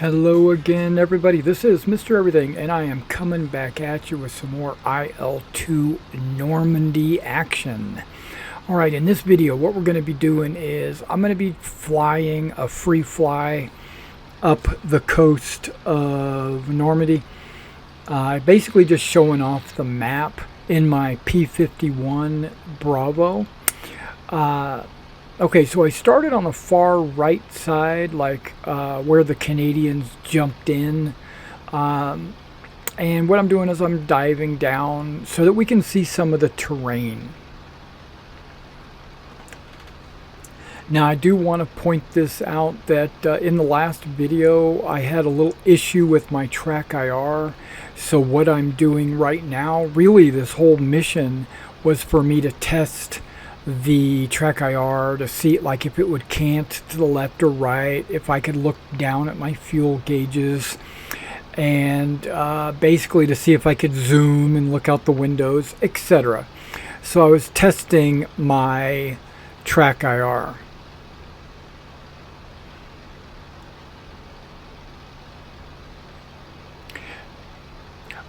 Hello again, everybody. This is Mr. Everything, and I am coming back at you with some more IL-2 Normandy action. Alright, in this video, what we're going to be doing is I'm going to be flying a free fly up the coast of Normandy. Basically just showing off the map in my P-51 Bravo. Okay, so I started on the far right side, like where the Canadians jumped in. And what I'm doing is I'm diving down so that we can see some of the terrain. Now, I do want to point this out that in the last video, I had a little issue with my track IR. So what I'm doing right now, really this whole mission was for me to test the track IR to see like if it would cant to the left or right, if I could look down at my fuel gauges, and basically to see if I could zoom and look out the windows, etc. So I was testing my track IR.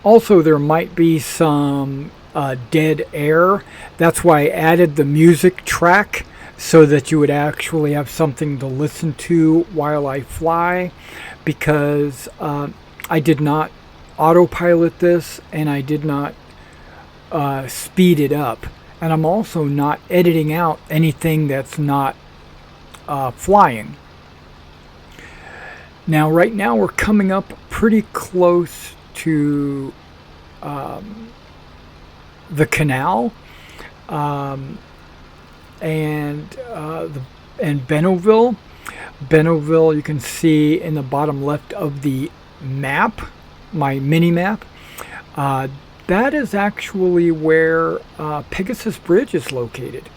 Also, there might be some dead air. That's why I added the music track so that you would actually have something to listen to while I fly, because I did not autopilot this and I did not speed it up, and I'm also not editing out anything that's not flying. Now right now we're coming up pretty close to the canal and Benneville. Benneville, you can see in the bottom left of the map, my mini map. That is actually where Pegasus Bridge is located,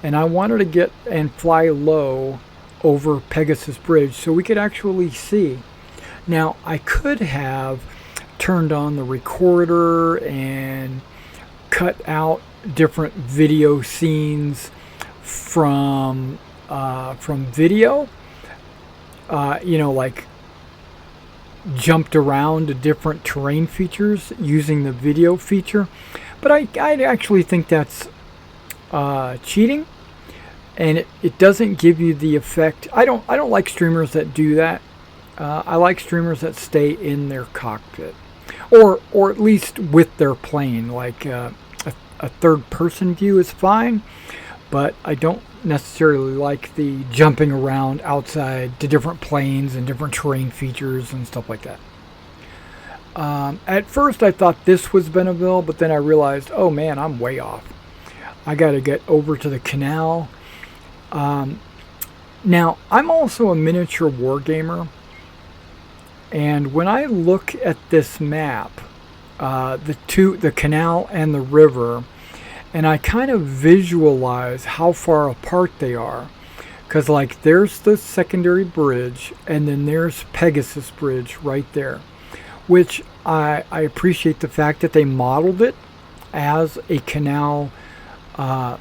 and I wanted to get and fly low over Pegasus Bridge so we could actually see. Now I could have turned on the recorder and cut out different video scenes from video, you know, like jumped around to different terrain features using the video feature, but I actually think that's cheating, and it doesn't give you the effect. I don't like streamers that do that. I like streamers that stay in their cockpit, or at least with their plane. Like a third person view is fine, but I don't necessarily like the jumping around outside to different planes and different terrain features and stuff like that. At first I thought this was Benneville, but then I realized, oh man, I'm way off. I got to get over to the canal. Now, I'm also a miniature wargamer, and when I look at this map, the canal and the river, and I kind of visualize how far apart they are, because like there's the secondary bridge and then there's Pegasus Bridge right there, which I appreciate the fact that they modeled it as a canal, what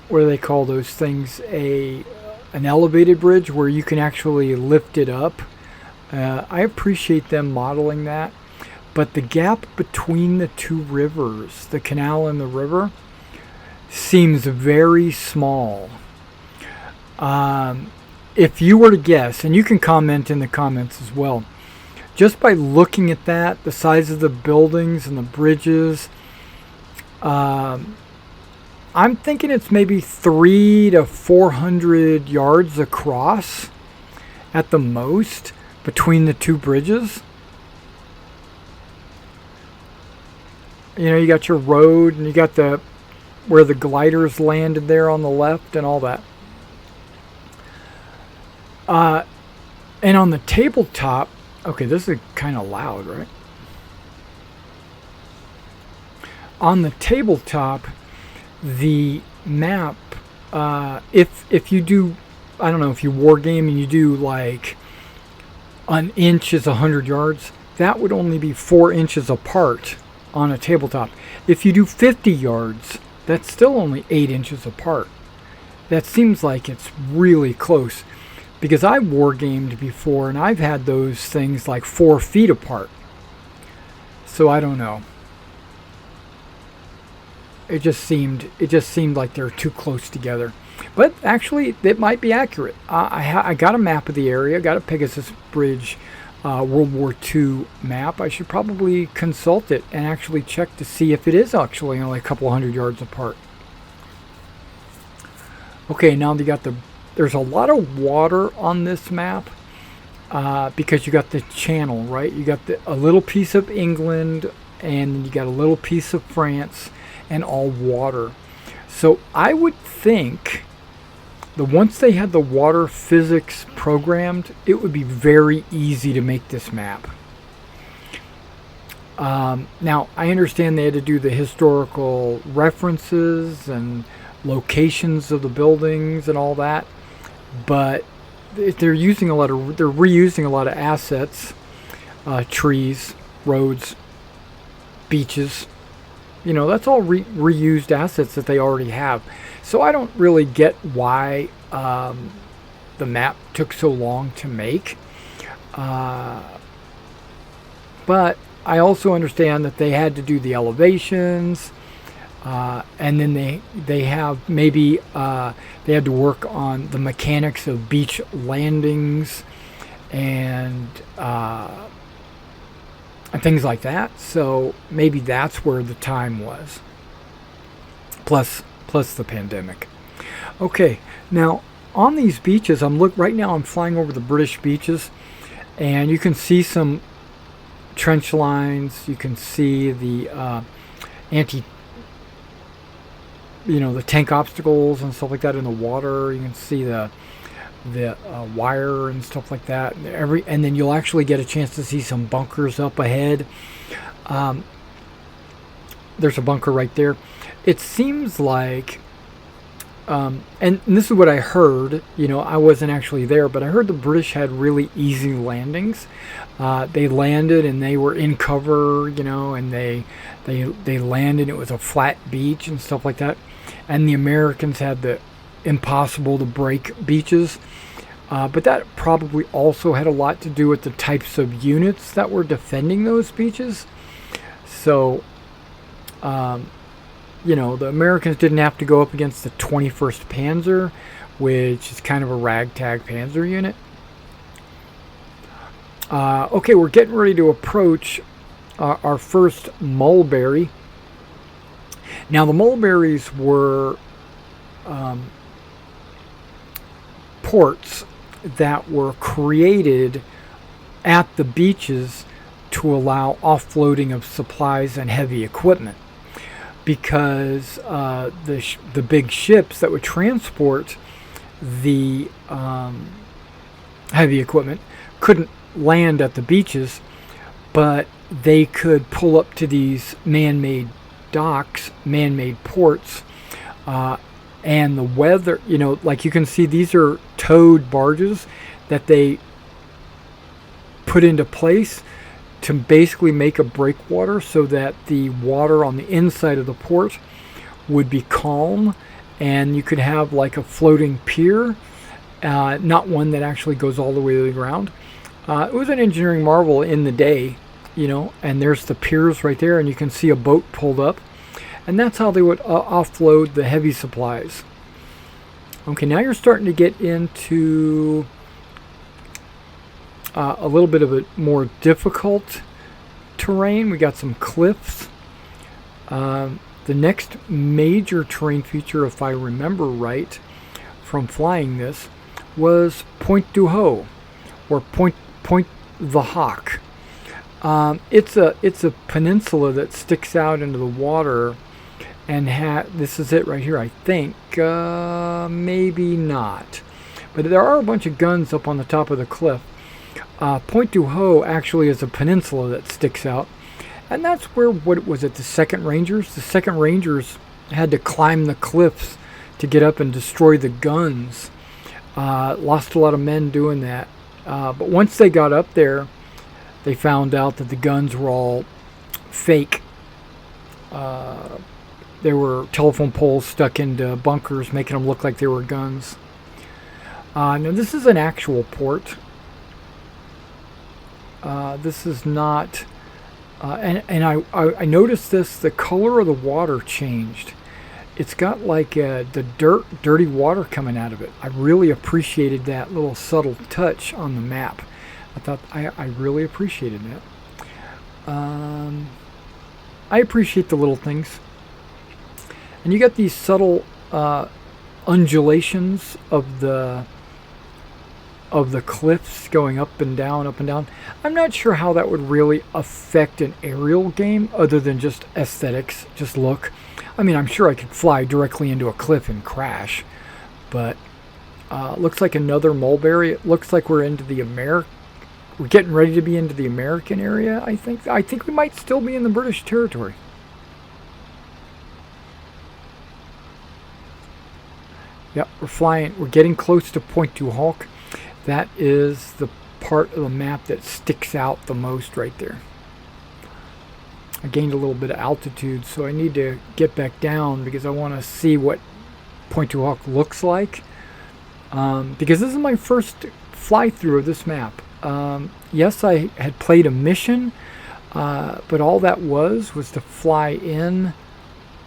do they call those things, an elevated bridge where you can actually lift it up. I appreciate them modeling that, but the gap between the two rivers, the canal and the river, seems very small. If you were to guess, and you can comment in the comments as well, just by looking at that, the size of the buildings and the bridges, I'm thinking it's maybe 300 to 400 yards across at the most between the two bridges. You know, you got your road and you got where the gliders landed there on the left and all that. And on the tabletop, okay, this is kind of loud, right? On the tabletop, the map, if you do, I don't know, if you wargame and you do like an inch is 100 yards, that would only be 4 inches apart on a tabletop. If you do 50 yards, that's still only 8 inches apart. that seems like it's really close, because I wargamed before and I've had those things like 4 feet apart. So I don't know. It just seemed like they're too close together. But actually, it might be accurate. I got a map of the area. Got a Pegasus Bridge World War II map. I should probably consult it and actually check to see if it is actually only a couple hundred yards apart. Okay, now there's a lot of water on this map because you got the channel, right? You got a little piece of England, and you got a little piece of France, and all water. So I would think that once they had the water physics programmed, it would be very easy to make this map. Now, I understand they had to do the historical references and locations of the buildings and all that, but they're reusing a lot of assets, trees, roads, beaches. You know, that's all reused assets that they already have. So I don't really get why the map took so long to make. But I also understand that they had to do the elevations, and then they have maybe they had to work on the mechanics of beach landings and things like that. So maybe that's where the time was. Plus the pandemic. Okay, now on these beaches, right now I'm flying over the British beaches, and you can see some trench lines. You can see the the tank obstacles and stuff like that in the water. You can see the wire and stuff like that. And then you'll actually get a chance to see some bunkers up ahead. There's a bunker right there. It seems like, and this is what I heard. You know, I wasn't actually there, but I heard the British had really easy landings. They landed and they were in cover, you know, and they landed. It was a flat beach and stuff like that. And the Americans had the impossible to break beaches. But that probably also had a lot to do with the types of units that were defending those beaches. So, you know, the Americans didn't have to go up against the 21st Panzer, which is kind of a ragtag panzer unit. Okay, we're getting ready to approach our first Mulberry. Now, the Mulberries were ports that were created at the beaches to allow offloading of supplies and heavy equipment, because the big ships that would transport the heavy equipment couldn't land at the beaches, but they could pull up to these man-made docks, man-made ports, and the weather, you know, like you can see, these are towed barges that they put into place to basically make a breakwater so that the water on the inside of the port would be calm, and you could have like a floating pier, not one that actually goes all the way to the ground. It was an engineering marvel in the day, you know, and there's the piers right there, and you can see a boat pulled up, and that's how they would offload the heavy supplies. Okay, now you're starting to get into a little bit of a more difficult terrain. We got some cliffs. The next major terrain feature, if I remember right from flying this, was Point du Hoc, or Point the Hawk. It's a peninsula that sticks out into the water, and this is it right here, I think. Maybe not, but there are a bunch of guns up on the top of the cliff. Point du Hoc actually is a peninsula that sticks out, and that's where, what was it, the 2nd Rangers? The 2nd Rangers had to climb the cliffs to get up and destroy the guns. Lost a lot of men doing that. But once they got up there, they found out that the guns were all fake There were telephone poles stuck into bunkers, making them look like they were guns. Now this is an actual port. This is not, and I noticed this. The color of the water changed. It's got like the dirty water coming out of it. I really appreciated that little subtle touch on the map. I thought I really appreciated that. I appreciate the little things. And you got these subtle undulations of the cliffs going up and down, up and down. I'm not sure how that would really affect an aerial game other than just aesthetics, just look. I mean, I'm sure I could fly directly into a cliff and crash, but looks like another Mulberry. It looks like we're into the we're getting ready to be into the American area, I think. I think we might still be in the British territory. Yep, we're flying. We're getting close to Point du Hoc. That is the part of the map that sticks out the most right there. I gained a little bit of altitude, so I need to get back down because I want to see what Point du Hoc looks like. Because this is my first fly-through of this map. Yes, I had played a mission, but all that was to fly in,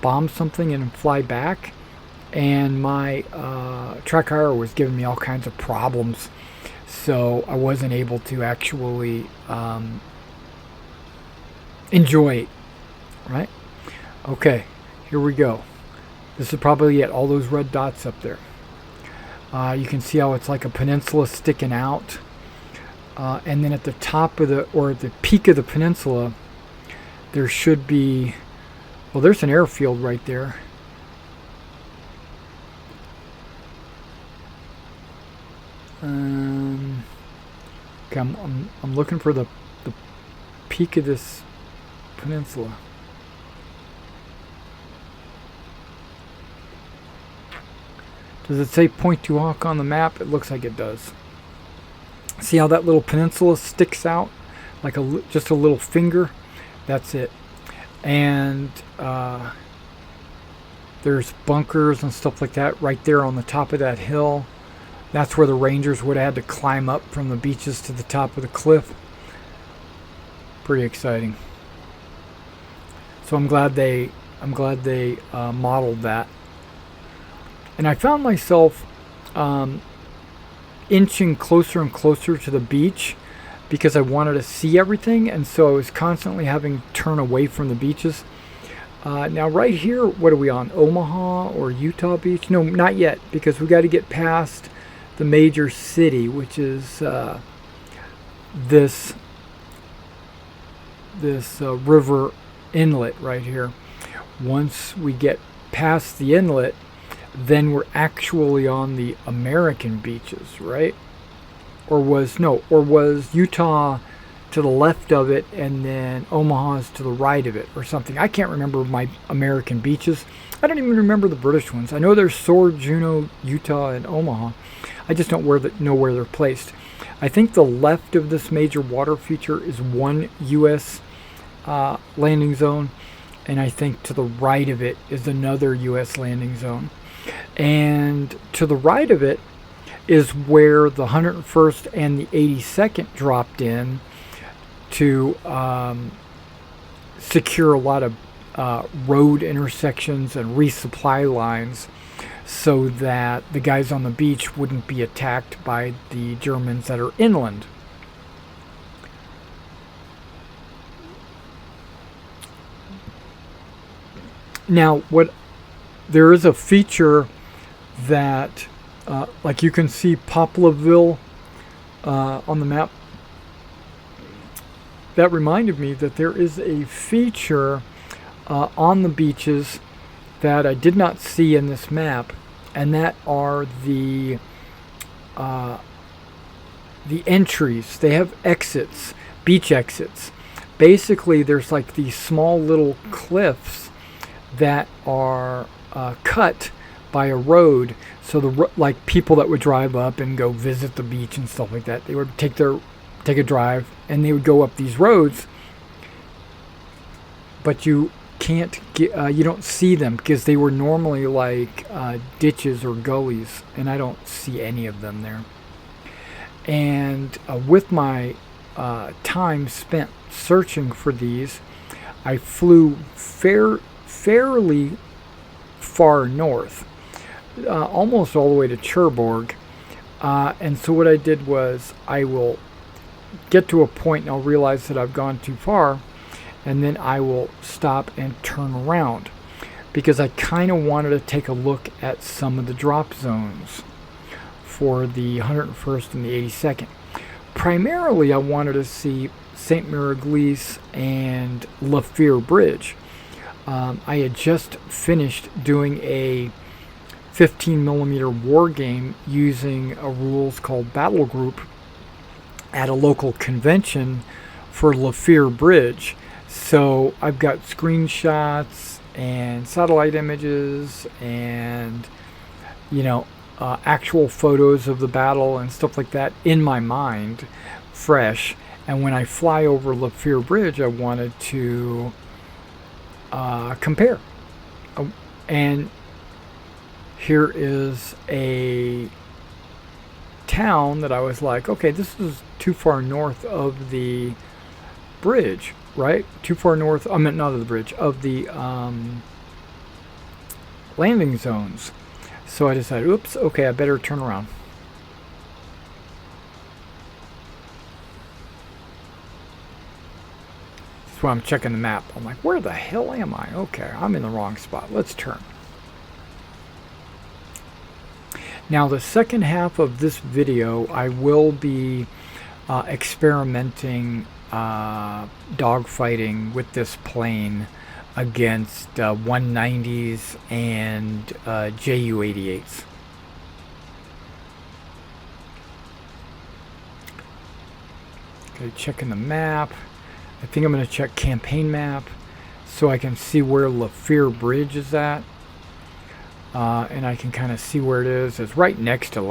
bomb something, and fly back. And my track hire was giving me all kinds of problems, so I wasn't able to actually enjoy it. Right? Okay, here we go. This is probably it. All those red dots up there. You can see how it's like a peninsula sticking out. And then at the top of at the peak of the peninsula, there should be, well, there's an airfield right there. Okay, I'm looking for the peak of this peninsula. Does it say Point du Hoc on the map? It looks like it does. See how that little peninsula sticks out like just a little finger? That's it. And there's bunkers and stuff like that right there on the top of that hill. That's where the Rangers would have had to climb up from the beaches to the top of the cliff. Pretty exciting. So I'm glad they modeled that. And I found myself inching closer and closer to the beach because I wanted to see everything, and so I was constantly having to turn away from the beaches. Now right here, what are we on? Omaha or Utah Beach? No, not yet, because we got to get past the major city, which is this river inlet right here. Once we get past the inlet, then we're actually on the American beaches, right? Or was Utah to the left of it and then Omaha's to the right of it or something? I can't remember my American beaches. I don't even remember the British ones. I know there's Sword, Juneau, Utah, and Omaha. I just don't know where they're placed. I think the left of this major water feature is one U.S. Landing zone, and I think to the right of it is another U.S. landing zone. And to the right of it is where the 101st and the 82nd dropped in to secure a lot of road intersections and resupply lines so that the guys on the beach wouldn't be attacked by the Germans that are inland. Now, there is a feature that, like you can see Poplarville on the map. That reminded me that there is a feature on the beaches that I did not see in this map, and that are the entries. They have exits, beach exits. Basically, there's like these small little cliffs that are cut by a road, so like people that would drive up and go visit the beach and stuff like that, they would take a drive and they would go up these roads, but you can't get, you don't see them because they were normally like ditches or gullies, and I don't see any of them there. And with my time spent searching for these, I flew fairly far north, almost all the way to Cherbourg. And so what I did was I will get to a point and I'll realize that I've gone too far, and then I will stop and turn around because I kind of wanted to take a look at some of the drop zones for the 101st and the 82nd. Primarily, I wanted to see St. Miraglise and Lefir Bridge. I had just finished doing a 15mm war game using a rules called Battle Group at a local convention for Lefir Bridge. So I've got screenshots and satellite images and, you know, actual photos of the battle and stuff like that in my mind, fresh. And when I fly over Lefir Bridge, I wanted to compare. And here is a town that I was like, okay, this is too far north of the bridge, right? Too far north, I meant not of the bridge, of the landing zones. So I decided, oops, okay, I better turn around. That's why I'm checking the map. I'm like, where the hell am I? Okay, I'm in the wrong spot. Let's turn. Now, the second half of this video, I will be experimenting dogfighting with this plane against 190s and Ju-88s. Okay, checking the map. I think I'm going to check campaign map so I can see where Lefir Bridge is at. And I can kind of see where it is. It's right next to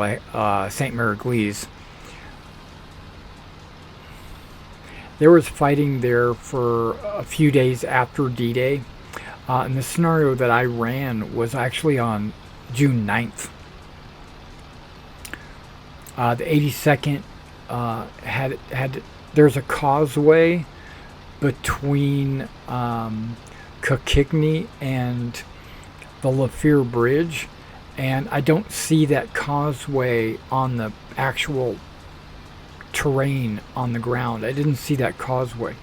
St. Miraglise. There was fighting there for a few days after D-Day. And the scenario that I ran was actually on June 9th. The 82nd there's a causeway between Coquigny and the Lefir Bridge, and I don't see that causeway on the actual terrain on the ground. I didn't see that causeway.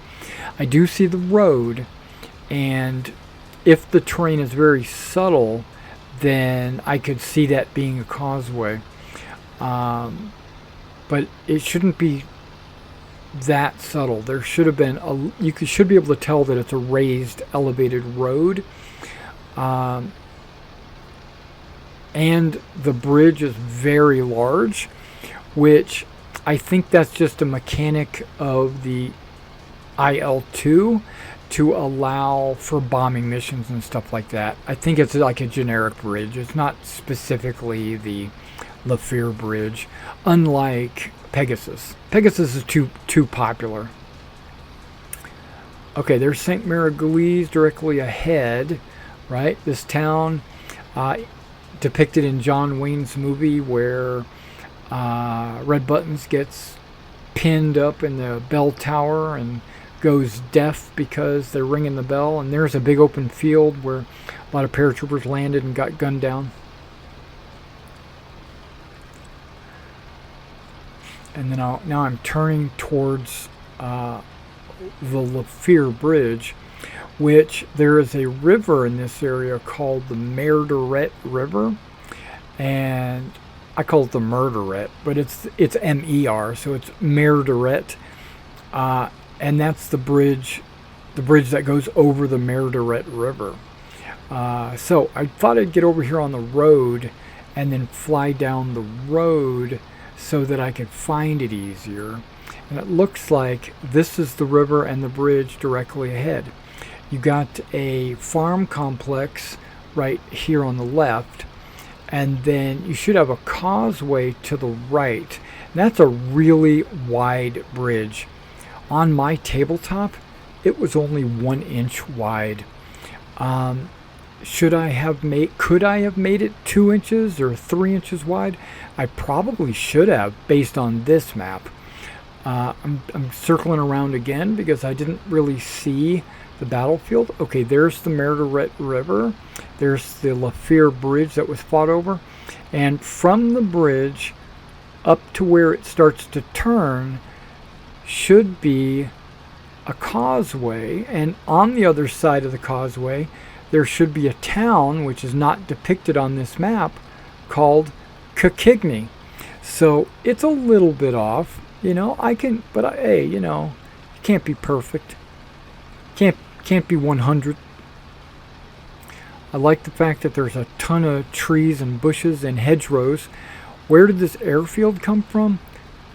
I do see the road, and if the terrain is very subtle, then I could see that being a causeway. But it shouldn't be that subtle. There should have been should be able to tell that it's a raised, elevated road. And the bridge is very large, which I think that's just a mechanic of the IL-2 to allow for bombing missions and stuff like that. I think it's like a generic bridge. It's not specifically the Lefir Bridge, unlike Pegasus. Pegasus is too popular. Okay, there's St. Miraglise directly ahead, right? This town depicted in John Wayne's movie where Red Buttons gets pinned up in the bell tower and goes deaf because they're ringing the bell, and there's a big open field where a lot of paratroopers landed and got gunned down. And then now I'm turning towards the Lefir Bridge, which there is a river in this area called the Mulberry River, and I call it the Murderet, but it's M-E-R, so it's Murderet, and that's the bridge that goes over the Mulberry River. So I thought I'd get over here on the road and then fly down the road so that I could find it easier. And it looks like this is the river and the bridge directly ahead. You got a farm complex right here on the left, and then you should have a causeway to the right. And that's a really wide bridge. On my tabletop, it was only 1 inch wide. Could I have made it 2 inches or 3 inches wide? I probably should have, based on this map. I'm circling around again because I didn't really see the battlefield. Okay, there's the Merteret River. There's the Lefir bridge that was fought over. And from the bridge up to where it starts to turn should be a causeway. And on the other side of the causeway, there should be a town, which is not depicted on this map, called Coquigny. So it's a little bit off. Hey, you can't be perfect. Can't be 100. I like the fact that there's a ton of trees and bushes and hedgerows. Where did this airfield come from?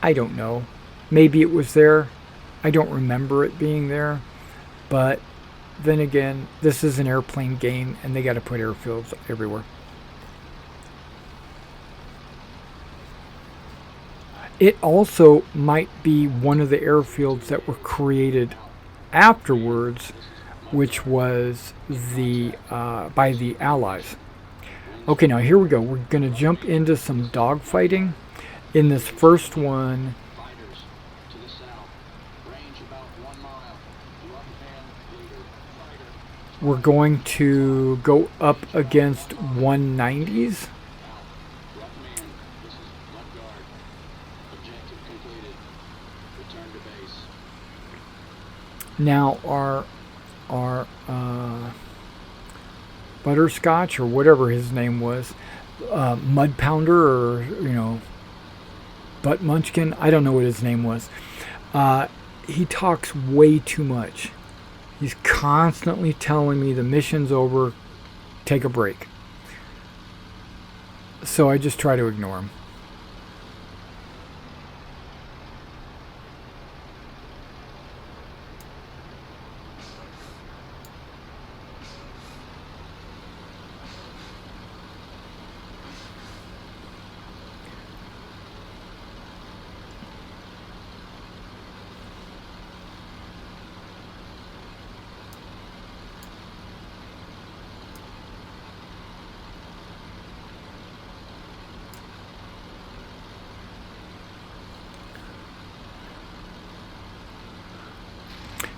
I don't know. Maybe it was there. I don't remember it being there. But then again, this is an airplane game and they got to put airfields everywhere. It also might be one of the airfields that were created afterwards, which was by the Allies. Okay, now here we go. We're going to jump into some dogfighting. In this first one, we're going to go up against 190s. Now our Butterscotch, or whatever his name was, Mud Pounder, or Butt Munchkin, I don't know what his name was. He talks way too much. He's constantly telling me the mission's over, take a break. So I just try to ignore him.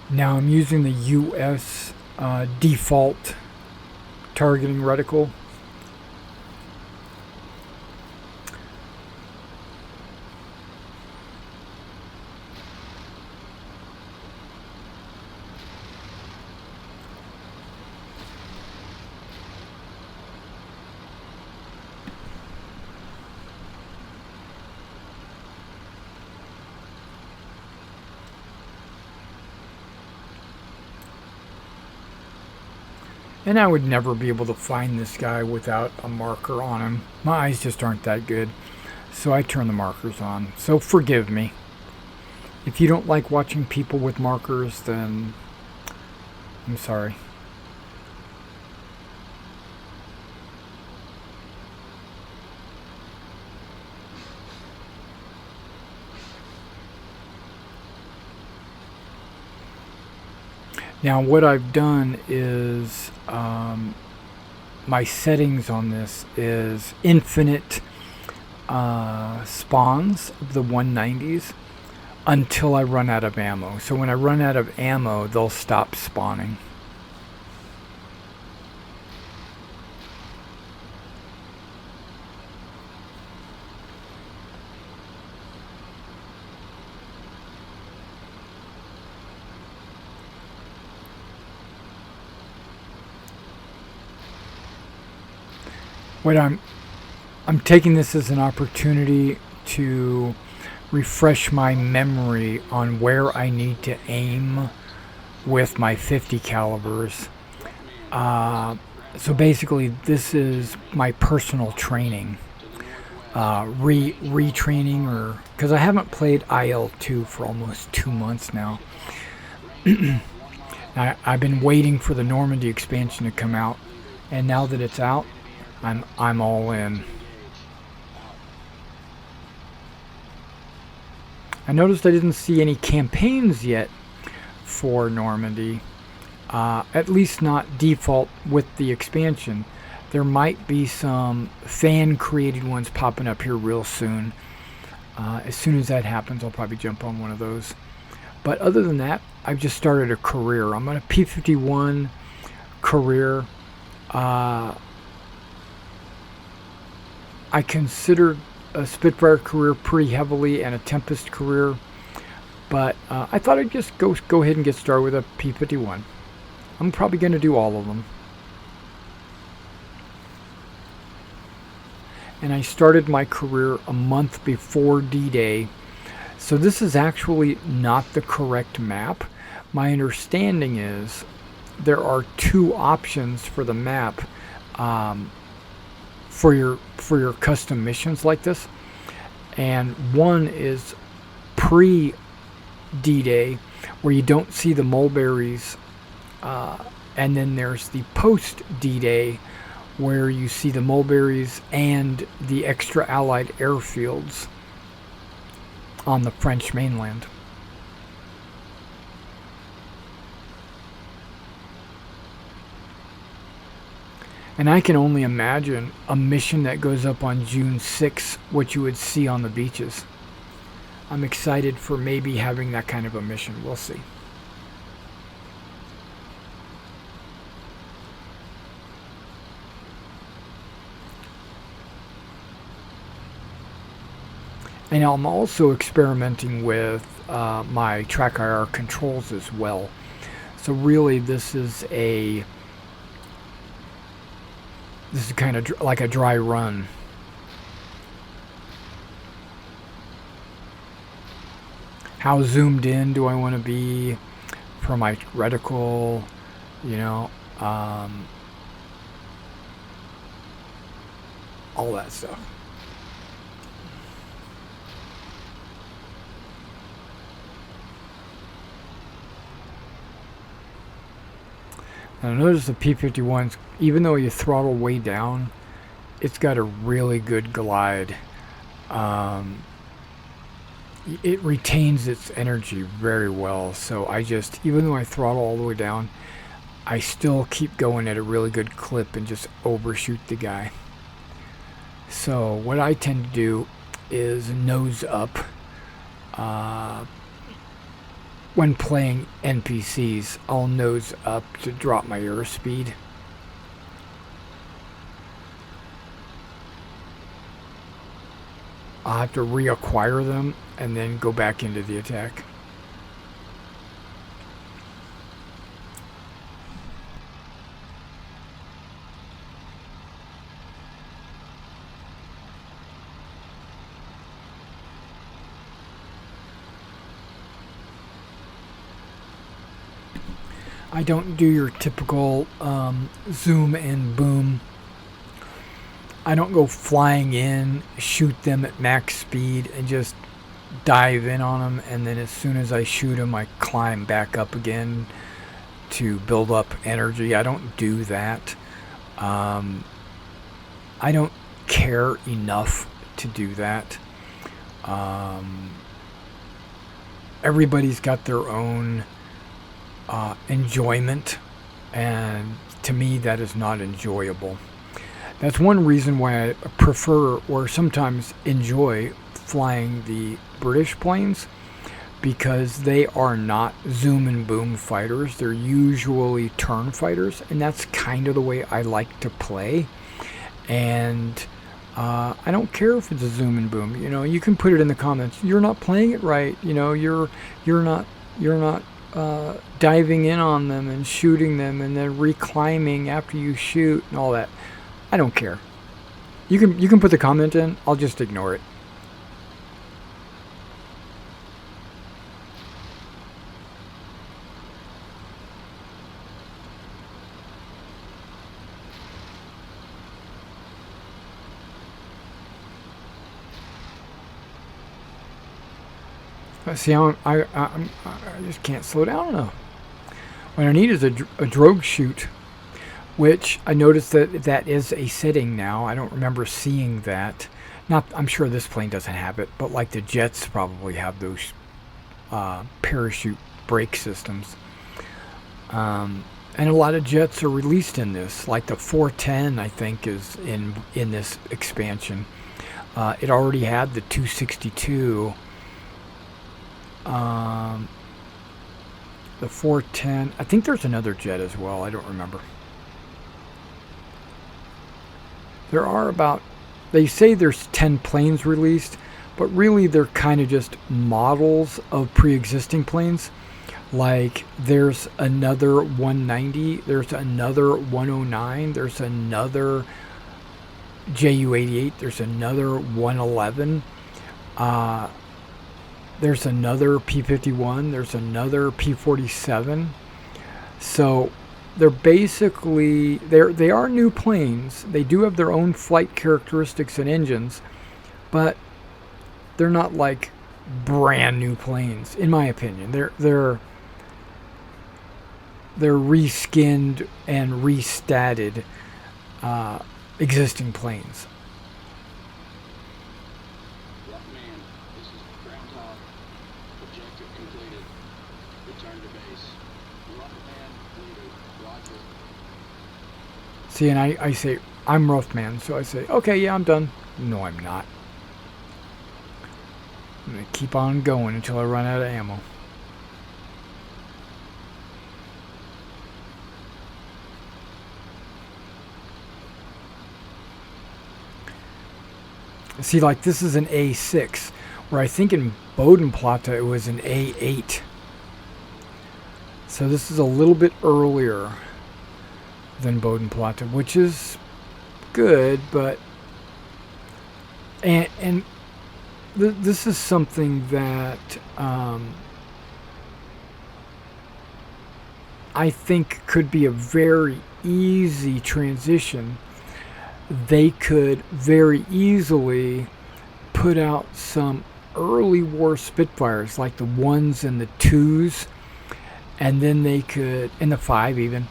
Now I'm using the US default targeting reticle. And I would never be able to find this guy without a marker on him. My eyes just aren't that good. So I turn the markers on. So forgive me. If you don't like watching people with markers, then I'm sorry. Now what I've done is my settings on this is infinite spawns of the 190s until I run out of ammo. So when I run out of ammo, they'll stop spawning. What I'm taking this as an opportunity to refresh my memory on where I need to aim with my 50 calibers. So basically, this is my personal training, retraining, or because I haven't played IL-2 for almost 2 months now. I've been waiting for the Normandy expansion to come out, and now that it's out, I'm all in. I noticed I didn't see any campaigns yet for Normandy. At least not default with the expansion. There might be some fan created ones popping up here real soon. As soon as that happens, I'll probably jump on one of those. But other than that, I've just started a career. I'm on a P-51 career. I considered a Spitfire career pretty heavily and a Tempest career, but I thought I'd just go ahead and get started with a P-51. I'm probably going to do all of them. And I started my career a month before D-Day. So this is actually not the correct map. My understanding is there are two options for the map for your custom missions like this. And one is pre D-Day, where you don't see the mulberries, and then there's the post D-Day, where you see the mulberries and the extra Allied airfields on the French mainland. And I can only imagine a mission that goes up on June 6th, what you would see on the beaches. I'm excited for maybe having that kind of a mission. We'll see. And I'm also experimenting with my track IR controls as well. So really this is kind of like a dry run. How zoomed in do I want to be for my reticle, you know, all that stuff. And notice the P-51s, even though you throttle way down, it's got a really good glide. It retains its energy very well. So even though I throttle all the way down, I still keep going at a really good clip and just overshoot the guy. So what I tend to do is nose up. When playing NPCs, I'll nose up to drop my airspeed. I'll have to reacquire them and then go back into the attack. I don't do your typical zoom and boom. I don't go flying in, shoot them at max speed, and just dive in on them, and then as soon as I shoot them, I climb back up again to build up energy. I don't do that. I don't care enough to do that. Everybody's got their own enjoyment, and to me that is not enjoyable. That's one reason why I prefer or sometimes enjoy flying the British planes, because they are not zoom and boom fighters. They're usually turn fighters, and that's kind of the way I like to play. And I don't care if it's a zoom and boom. You know, you can put it in the comments. You're not playing it right. You know, you're not diving in on them and shooting them and then reclimbing after you shoot and all that. I don't care. You can put the comment in. I'll just ignore it. See how I just can't slow down enough. What I need is a drogue shoot, which I noticed that is a setting now. I don't remember seeing that. I'm sure this plane doesn't have it, but like the jets probably have those parachute brake systems. And a lot of jets are released in this, like the 410, I think, is in this expansion. It already had the 262. The 410. I think there's another jet as well. I don't remember. There are about, they say there's 10 planes released, but really they're kind of just models of pre-existing planes. Like there's another 190, there's another 109, there's another Ju-88, there's another 111, there's another P-51, there's another P-47. So they're basically, they are new planes. They do have their own flight characteristics and engines, but they're not like brand new planes, in my opinion. They're reskinned and restatted existing planes. Rockman, this is Groundhog. Objective completed. Return to base. Rockman, leader. Roger. See, and I say, I'm rough man, so I say, okay, yeah, I'm done. No, I'm not. I'm going to keep on going until I run out of ammo. See, like this is an A6, where I think in Bodenplatte it was an A8. So this is a little bit earlier than Bodenplatte, which is good, but this is something that I think could be a very easy transition. They could very easily put out some early war Spitfires, like the 1s and the 2s, and then they could, and the 5 even,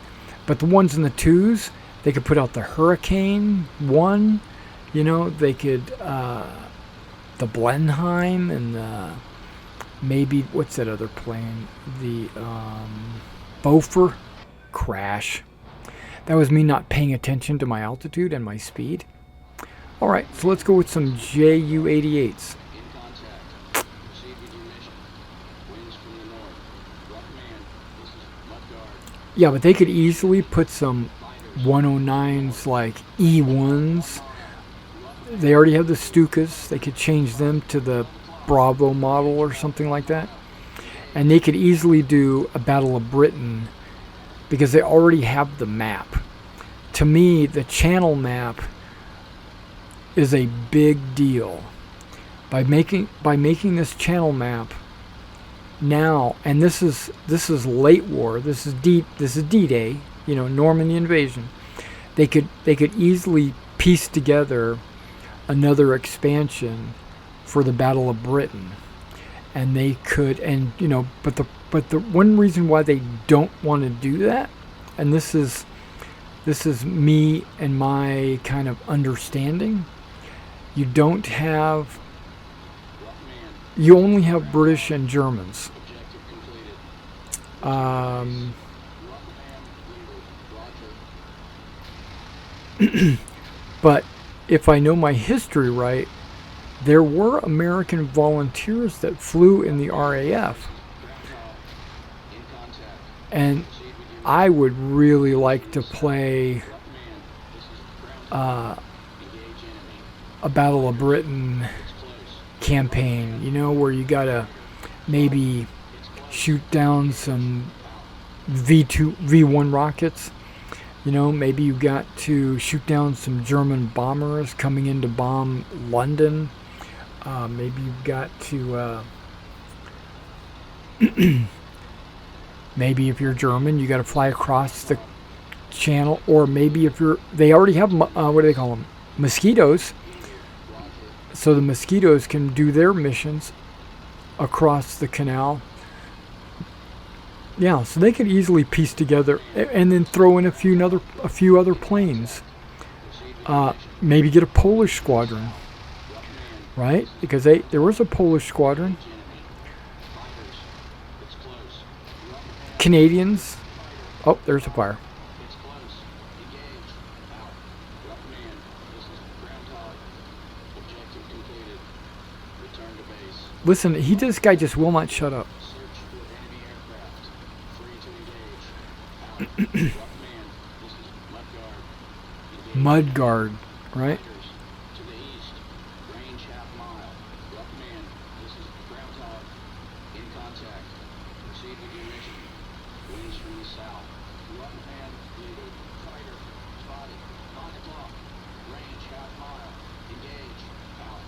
but the 1s and the 2s, they could put out the Hurricane 1, you know, they could, the Blenheim, and the, maybe, what's that other plane, the Beaufort crash. That was me not paying attention to my altitude and my speed. Alright, so let's go with some Ju-88s. In contact. Proceed with your mission. Winds from the north. Rockman, this is Mudguard. Yeah, but they could easily put some 109s like E1s. They already have the Stukas. They could change them to the Bravo model or something like that. And they could easily do a Battle of Britain, because they already have the map. To me, the channel map is a big deal. By making this channel map now, and this is late war. This is D-Day. You know, Normandy invasion. They could easily piece together another expansion for the Battle of Britain, and they could, and you know, but the one reason why they don't want to do that, and this is me and my kind of understanding, you only have British and Germans. But if I know my history right, there were American volunteers that flew in the RAF. And I would really like to play a Battle of Britain campaign, you know, where you gotta maybe shoot down some V1 rockets. You know, maybe you got to shoot down some German bombers coming in to bomb London. Maybe you've got to maybe if you're German, you got to fly across the channel, or maybe if they already have, what do they call them? Mosquitoes. So the Mosquitoes can do their missions across the canal. Yeah, so they could easily piece together and then throw in a few other planes. Maybe get a Polish squadron, right? Because there was a Polish squadron. Canadians Oh, there's a fire. It's close. Engage. Out. Rough command. This is groundhog. Objective completed. Return to base. Listen, this guy just will not shut up. Search for enemy aircraft. Free to engage. Out. Rough command. This is Mudguard. Engage. Mudguard, right? Fighters. To the east. Range half mile. Rough command. This is groundhog. In contact. Proceed with your mission. Winds from the south. Rough command. Leader. Fighter. Spotted. 5 o'clock. Range half mile. Engage. Out.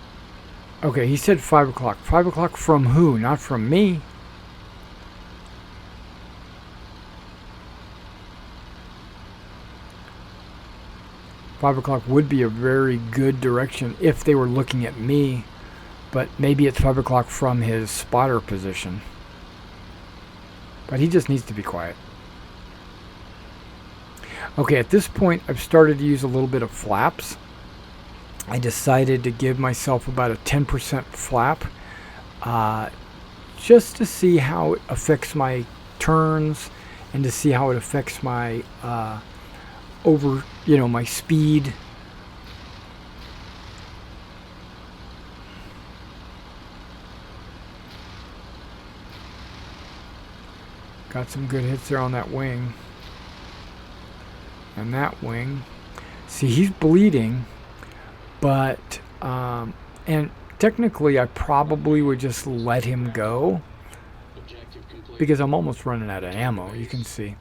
Okay, he said 5 o'clock. 5 o'clock from who? Not from me. Five o'clock would be a very good direction if they were looking at me, but maybe it's 5 o'clock from his spotter position. But he just needs to be quiet. Okay, at this point, I've started to use a little bit of flaps. I decided to give myself about a 10% flap, just to see how it affects my turns and to see how it affects my my speed. Got some good hits there on that wing. And that wing. See, he's bleeding, but and technically I probably would just let him go because I'm almost running out of ammo, you can see.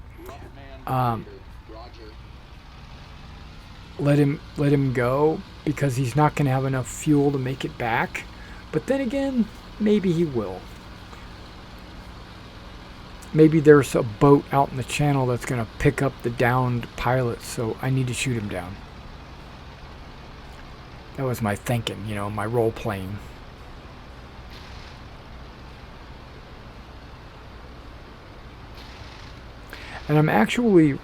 Let him go because he's not going to have enough fuel to make it back. But then again, maybe he will. Maybe there's a boat out in the channel that's going to pick up the downed pilot, so I need to shoot him down. That was my thinking, my role playing. And I'm actually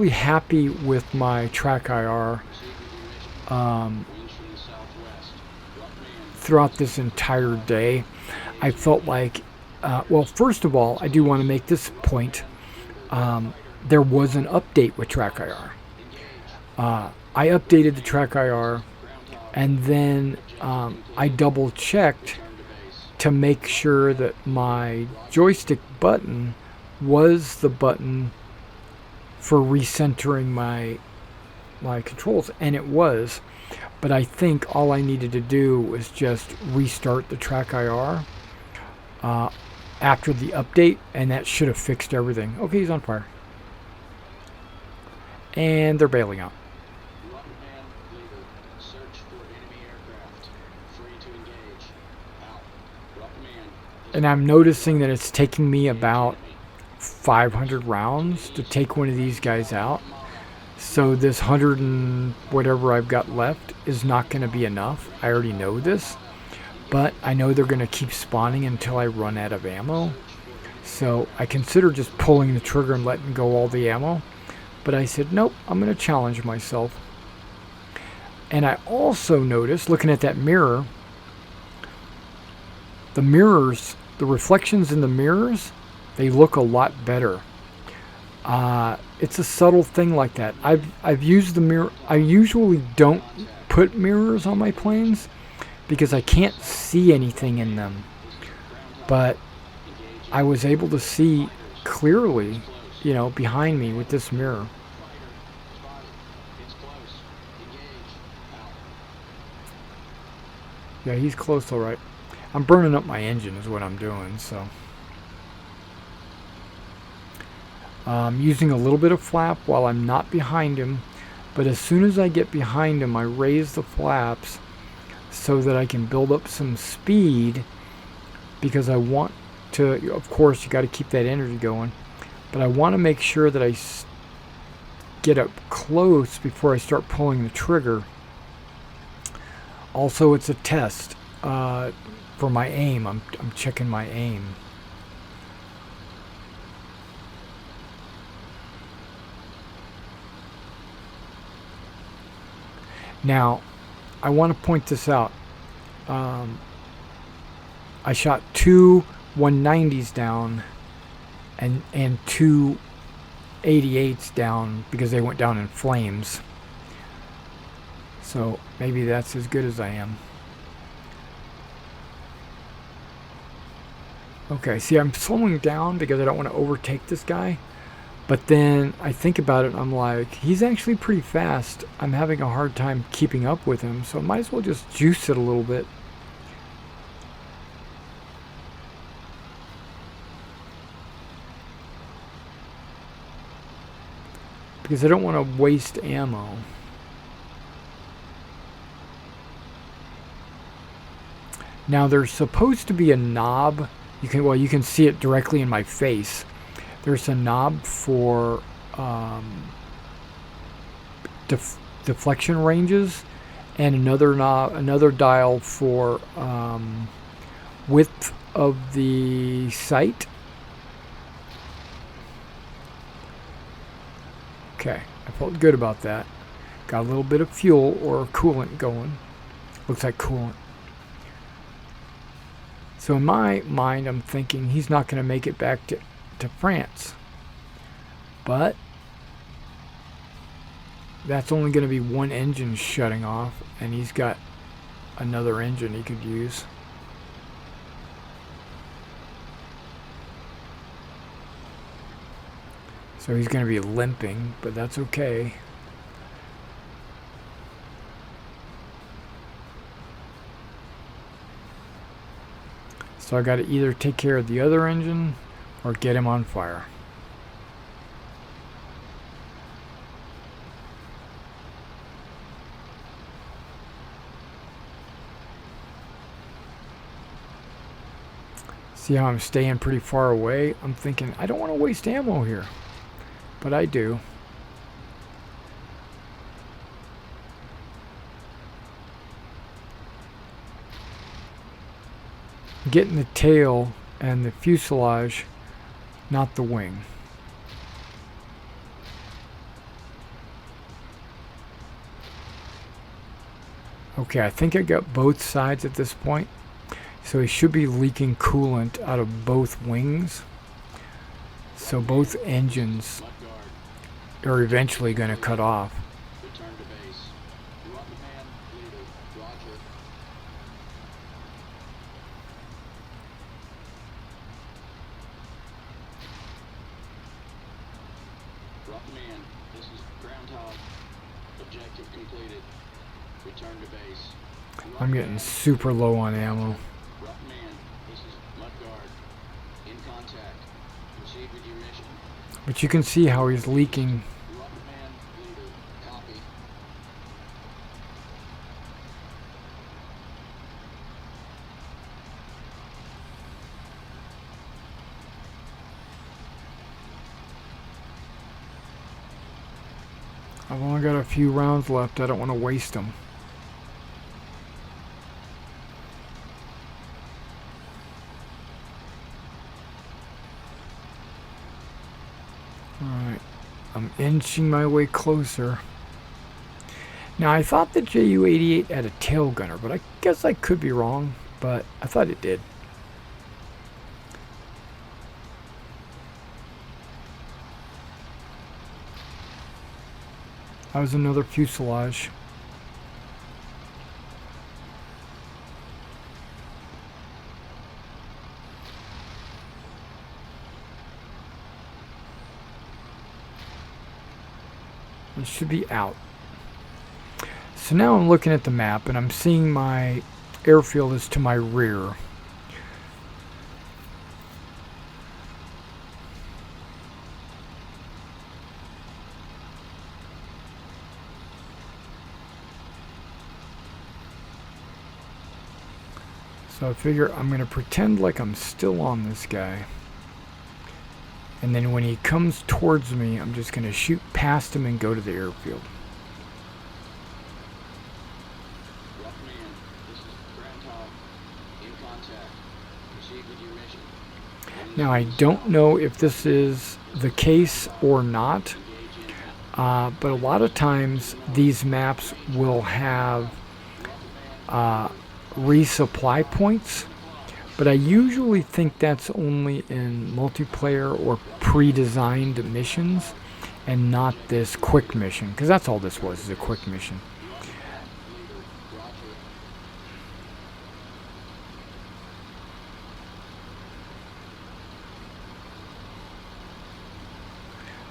happy with my track IR throughout this entire day. I felt like, well, first of all, I do want to make this point. There was an update with track IR. I updated the track IR, and then I double checked to make sure that my joystick button was the button for recentering my controls, and it was. But I think all I needed to do was just restart the track IR after the update, and that should have fixed everything. Okay, he's on fire. And they're bailing out. And I'm noticing that it's taking me about 500 rounds to take one of these guys out. So this 100 and whatever I've got left is not going to be enough. I already know this. But I know they're going to keep spawning until I run out of ammo. So I consider just pulling the trigger and letting go all the ammo. But I said, nope, I'm going to challenge myself. And I also noticed, looking at that mirror, the mirrors, the reflections in the mirrors, they look a lot better. It's a subtle thing like that. I've used the mirror. I usually don't put mirrors on my planes because I can't see anything in them. But I was able to see clearly, behind me with this mirror. Yeah, he's close, all right. I'm burning up my engine is what I'm doing, so. Using a little bit of flap while I'm not behind him, but as soon as I get behind him, I raise the flaps so that I can build up some speed, because I want to, of course, you got to keep that energy going, but I want to make sure that I get up close before I start pulling the trigger. Also, it's a test for my aim. I'm checking my aim. Now, I want to point this out. I shot two 190s down, and two 88s down because they went down in flames. So maybe that's as good as I am. Okay, see, I'm slowing down because I don't want to overtake this guy. But then I think about it and I'm like, he's actually pretty fast. I'm having a hard time keeping up with him, so I might as well just juice it a little bit. Because I don't want to waste ammo. Now there's supposed to be a knob. You can see it directly in my face. There's a knob for deflection ranges, and another dial for width of the sight. Okay, I felt good about that. Got a little bit of fuel or coolant going. Looks like coolant. So in my mind, I'm thinking he's not going to make it back to France. But that's only going to be one engine shutting off, and he's got another engine he could use. So he's going to be limping, but that's okay. So I got to either take care of the other engine or get him on fire. See how I'm staying pretty far away? I'm thinking, I don't want to waste ammo here. But I do. Getting the tail and the fuselage, not the wing. Okay, I think I got both sides at this point. So he should be leaking coolant out of both wings. So both engines are eventually going to cut off. Return to base. You want the man? Leader. Roger. Rockman, this is Groundhog. Objective completed. Return to base. I'm getting super low on ammo. Rockman, this is Mudguard. In contact. Proceed with your mission. But you can see how he's leaking. Rockman, leader. Copy. I've only got a few rounds left. I don't want to waste them. Alright, I'm inching my way closer. Now, I thought the Ju-88 had a tail gunner, but I guess I could be wrong, but I thought it did. That was another fuselage. It should be out. So now I'm looking at the map and I'm seeing my airfield is to my rear. So I figure I'm going to pretend like I'm still on this guy. And then when he comes towards me, I'm just going to shoot past him and go to the airfield. Rockman, this is Groundhog. In contact. Proceed with your mission. Now I don't know if this is the case or not, but a lot of times these maps will have resupply points But I usually think that's only in multiplayer or pre-designed missions and not this quick mission, because that's all this was, is a quick mission.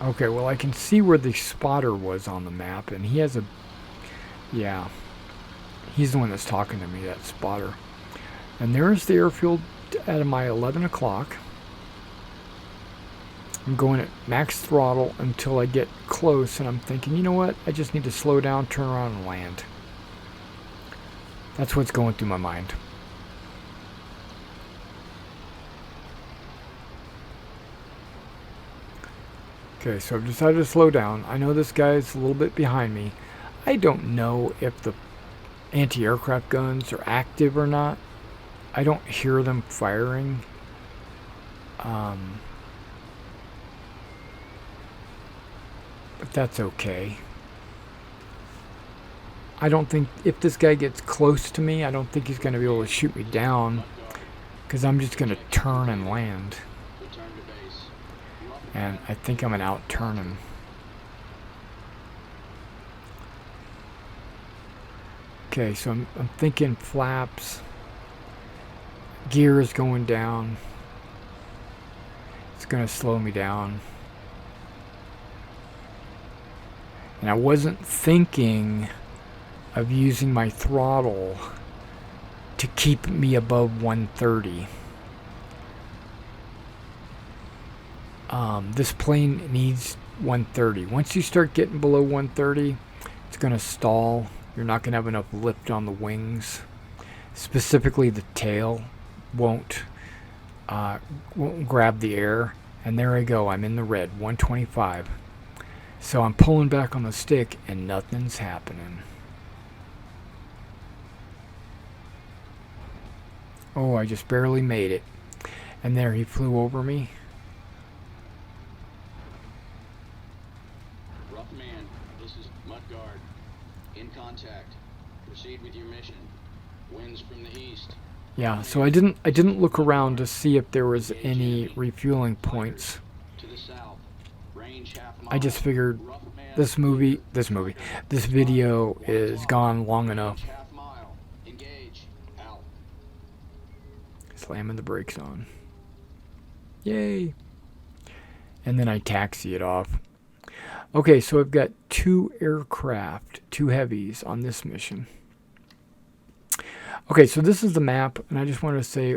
Okay, well, I can see where the spotter was on the map, and he has a... Yeah. He's the one that's talking to me, that spotter. And there's the airfield at my 11 o'clock. I'm going at max throttle until I get close, and I'm thinking, you know what? I just need to slow down, turn around, and land. That's what's going through my mind. Okay, so I've decided to slow down. I know this guy's a little bit behind me. I don't know if the anti-aircraft guns are active or not. I don't hear them firing. But that's okay. I don't think, if this guy gets close to me, I don't think he's going to be able to shoot me down, because I'm just going to turn and land. And I think I'm going to out-turn him. Okay, so I'm thinking flaps. Gear is going down. It's going to slow me down. And I wasn't thinking of using my throttle to keep me above 130. This plane needs 130. Once you start getting below 130, it's going to stall. You're not going to have enough lift on the wings. Specifically, the tail won't grab the air. And there I go. I'm in the red, 125. So I'm pulling back on the stick, and nothing's happening. Oh, I just barely made it. And there, he flew over me. Rough man, this is Mudguard. In contact. Proceed with your mission. Winds from the east. Yeah, so I didn't look around to see if there was any refueling points. To the south. Range half mile. I just figured this video is gone long enough. Half mile. Engage. Out. Slamming the brakes on. Yay. And then I taxi it off. Okay, so I've got 2 aircraft, 2 heavies on this mission. Okay, so this is the map, and I just want to say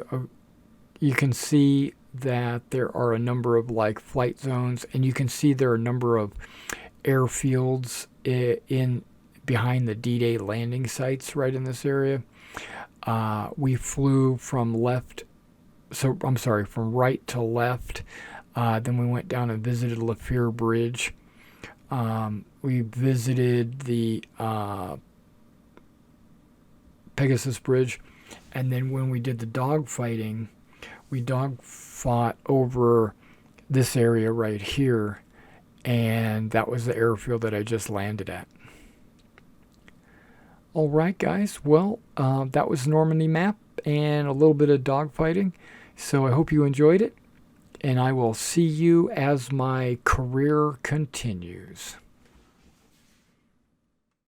you can see that there are a number of like flight zones, and you can see there are a number of airfields in behind the D-Day landing sites right in this area. We flew from from right to left. Then we went down and visited Lefir Bridge. We visited the Pegasus Bridge, and then when we did the dogfighting, we dogfought over this area right here, and that was the airfield that I just landed at. All right, guys. Well, that was Normandy map and a little bit of dogfighting. So I hope you enjoyed it, and I will see you as my career continues.